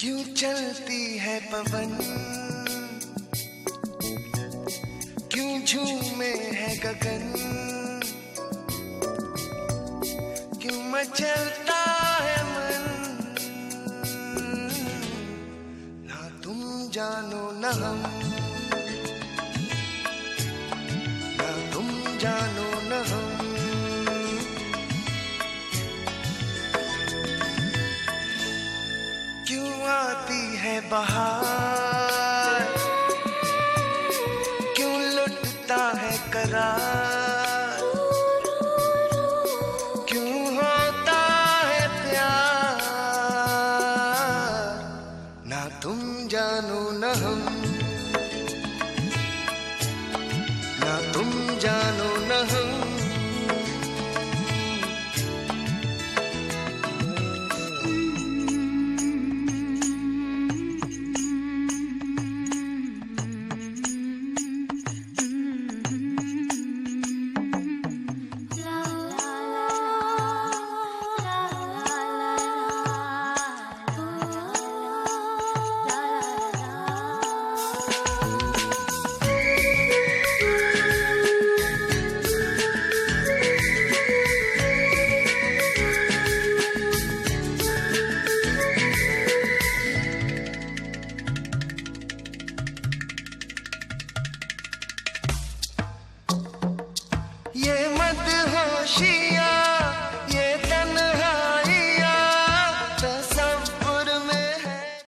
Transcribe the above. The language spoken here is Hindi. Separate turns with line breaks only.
क्यों चलती है पवन, क्यों झूमे है गगन, क्यों मचलता है मन। ना तुम जानो न हम, ना तुम जानो न हम। क्यों आती है बहार, क्यों लुटता है करार, क्यों होता है प्यार। ना तुम जानो न हम, ना तुम जानो न हम। ये मदहोशी